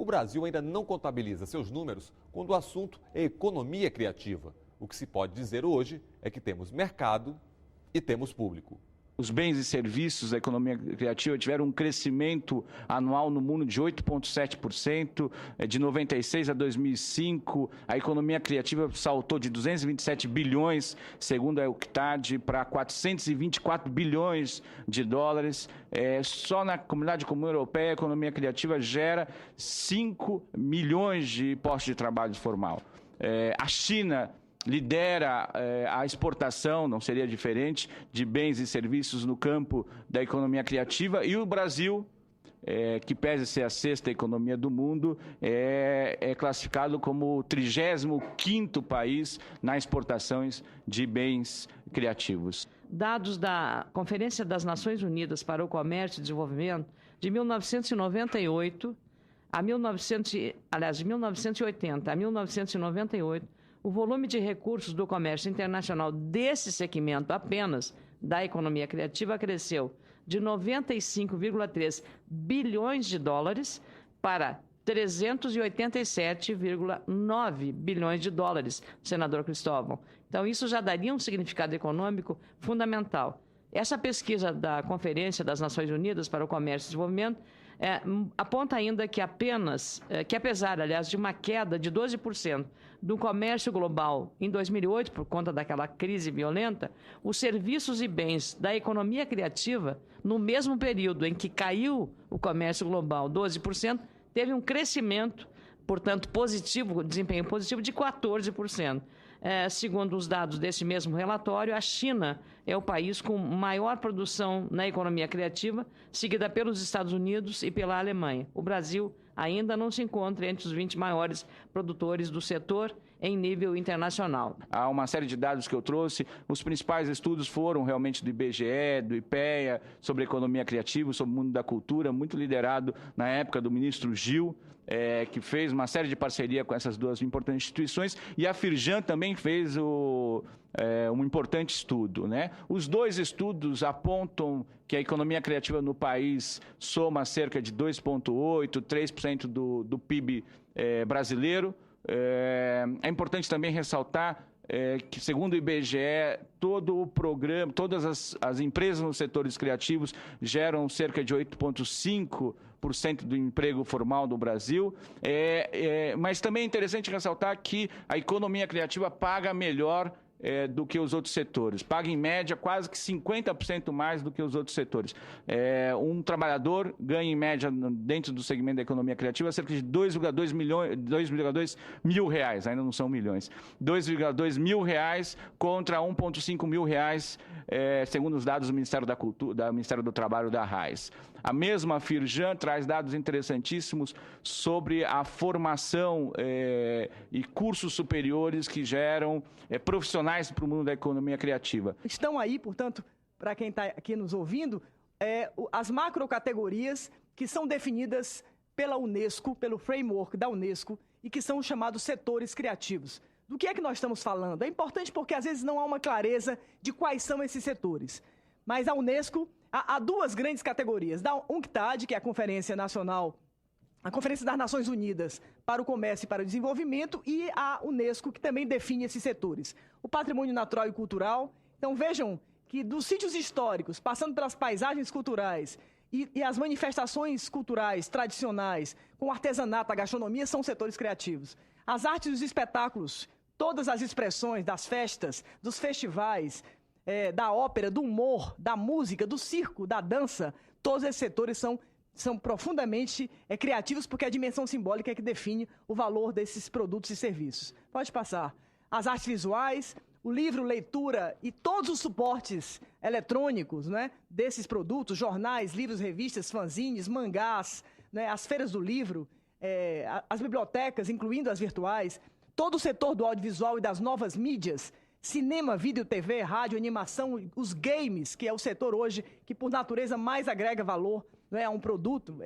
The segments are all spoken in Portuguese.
Brasil ainda não contabiliza seus números quando o assunto é economia criativa. O que se pode dizer hoje é que temos mercado e temos público. Os bens e serviços da economia criativa tiveram um crescimento anual no mundo de 8,7%. De 96 a 2005, a economia criativa saltou de 227 bilhões, segundo a UNCTAD, para 424 bilhões de dólares. Só na Comunidade Comum Europeia, a economia criativa gera 5 milhões de postos de trabalho formal. A China lidera a exportação, não seria diferente, de bens e serviços no campo da economia criativa, e o Brasil, que pese ser a sexta economia do mundo, é classificado como o 35º país nas exportações de bens criativos. Dados da Conferência das Nações Unidas para o Comércio e Desenvolvimento de 1998 a de 1980 a 1998, o volume de recursos do comércio internacional desse segmento apenas da economia criativa cresceu de 95,3 bilhões de dólares para 387,9 bilhões de dólares, senador Cristóvão. Então, isso já daria um significado econômico fundamental. Essa pesquisa da Conferência das Nações Unidas para o Comércio e Desenvolvimento aponta ainda que apesar, aliás, de uma queda de 12% do comércio global em 2008, por conta daquela crise violenta, os serviços e bens da economia criativa, no mesmo período em que caiu o comércio global 12%, teve um crescimento, portanto, positivo, desempenho positivo de 14%. Segundo os dados desse mesmo relatório, a China é o país com maior produção na economia criativa, seguida pelos Estados Unidos e pela Alemanha. O Brasil ainda não se encontra entre os 20 maiores produtores do setor em nível internacional. Há uma série de dados que eu trouxe. Os principais estudos foram realmente do IBGE, do IPEA, sobre economia criativa, sobre o mundo da cultura, muito liderado na época do ministro Gil, que fez uma série de parceria com essas duas importantes instituições, e a Firjan também fez um importante estudo, né? Os dois estudos apontam que a economia criativa no país soma cerca de 2,8%, 3% do PIB brasileiro. É importante também ressaltar que, segundo o IBGE, todo o programa, todas as empresas nos setores criativos geram cerca de 8,5% do emprego formal do Brasil. Mas também é interessante ressaltar que a economia criativa paga melhor do que os outros setores. Paga, em média, quase que 50% mais do que os outros setores. Um trabalhador ganha, em média, dentro do segmento da economia criativa, cerca de 2,2 mil reais, ainda não são milhões, 2,2 mil reais contra 1,5 mil reais, segundo os dados do Ministério da Cultura, do Ministério do Trabalho, da RAIS. A mesma Firjan traz dados interessantíssimos sobre a formação e cursos superiores que geram profissionais para o mundo da economia criativa. Estão aí, portanto, para quem está aqui nos ouvindo, as macrocategorias que são definidas pela Unesco, pelo framework da Unesco, e que são os chamados setores criativos. Do que é que nós estamos falando? É importante porque, às vezes, não há uma clareza de quais são esses setores. Mas a Unesco, há duas grandes categorias. Da UNCTAD, que é a Conferência Nacional, a Conferência das Nações Unidas para o Comércio e para o Desenvolvimento, e a Unesco, que também define esses setores. O patrimônio natural e cultural. Então, vejam que dos sítios históricos, passando pelas paisagens culturais e as manifestações culturais tradicionais, com o artesanato, a gastronomia, são setores criativos. As artes e os espetáculos, todas as expressões das festas, dos festivais, da ópera, do humor, da música, do circo, da dança, todos esses setores são profundamente criativos, porque é a dimensão simbólica é que define o valor desses produtos e serviços. Pode passar. As artes visuais, o livro, leitura e todos os suportes eletrônicos, né, desses produtos, jornais, livros, revistas, fanzines, mangás, né, as feiras do livro, as bibliotecas, incluindo as virtuais, todo o setor do audiovisual e das novas mídias, cinema, vídeo, TV, rádio, animação, os games, que é o setor hoje que, por natureza, mais agrega valor, né, a um produto.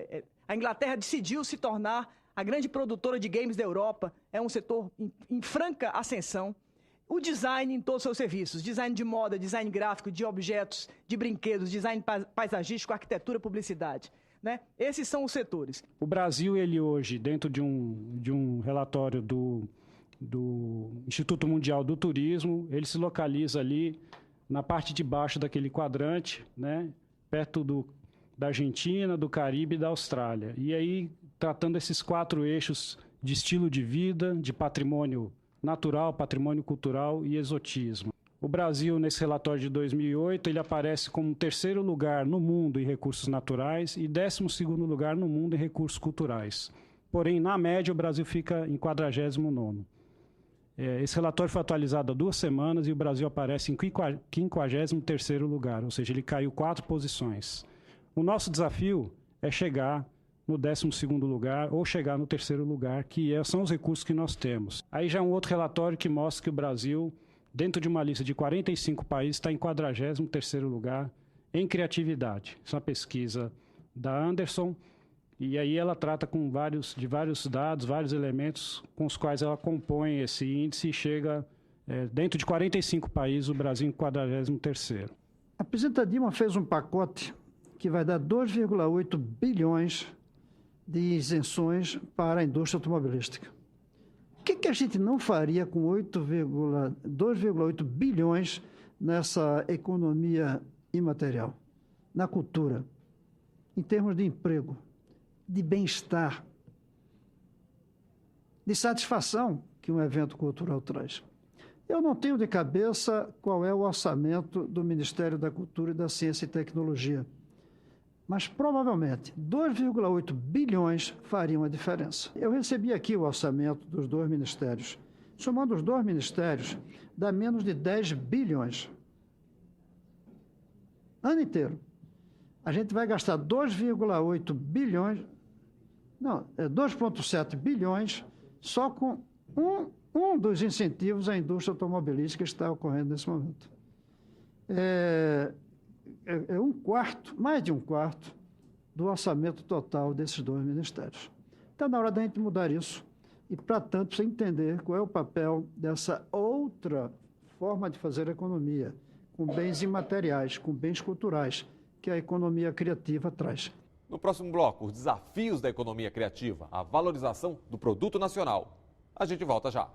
A Inglaterra decidiu se tornar a grande produtora de games da Europa, é um setor em franca ascensão. O design em todos os seus serviços, design de moda, design gráfico, de objetos, de brinquedos, design paisagístico, arquitetura, publicidade. né? Esses são os setores. O Brasil, ele hoje, dentro de um relatório do Instituto Mundial do Turismo, ele se localiza ali na parte de baixo daquele quadrante, né? Perto da Argentina, do Caribe e da Austrália. E aí, tratando esses 4 eixos de estilo de vida, de patrimônio natural, patrimônio cultural e exotismo. O Brasil, nesse relatório de 2008, ele aparece como 3º lugar no mundo em recursos naturais e 12º lugar no mundo em recursos culturais. Porém, na média, o Brasil fica em 49º. Esse relatório foi atualizado há 2 semanas e o Brasil aparece em 53º lugar, ou seja, ele caiu 4 posições. O nosso desafio é chegar no 12º lugar ou chegar no 3º lugar, que são os recursos que nós temos. Aí já um outro relatório que mostra que o Brasil, dentro de uma lista de 45 países, está em 43º lugar em criatividade. Isso é uma pesquisa da Anderson, e aí ela trata de vários dados, vários elementos com os quais ela compõe esse índice e chega, dentro de 45 países, o Brasil em 43º. A presidenta Dilma fez um pacote que vai dar 2,8 bilhões de isenções para a indústria automobilística. O que a gente não faria com 2,8 bilhões nessa economia imaterial, na cultura, em termos de emprego, de bem-estar, de satisfação que um evento cultural traz? Eu não tenho de cabeça qual é o orçamento do Ministério da Cultura e da Ciência e Tecnologia, mas provavelmente 2,8 bilhões fariam a diferença. Eu recebi aqui o orçamento dos 2 ministérios. Somando os 2 ministérios, dá menos de 10 bilhões. Ano inteiro. A gente vai gastar 2,8 bilhões, não, 2,7 bilhões só com um dos incentivos à indústria automobilística que está ocorrendo nesse momento. Mais de um quarto do orçamento total desses 2 ministérios. Está na hora da gente mudar isso e, para tanto, precisa entender qual é o papel dessa outra forma de fazer economia, com bens imateriais, com bens culturais, que a economia criativa traz. No próximo bloco, os desafios da economia criativa, a valorização do produto nacional. A gente volta já.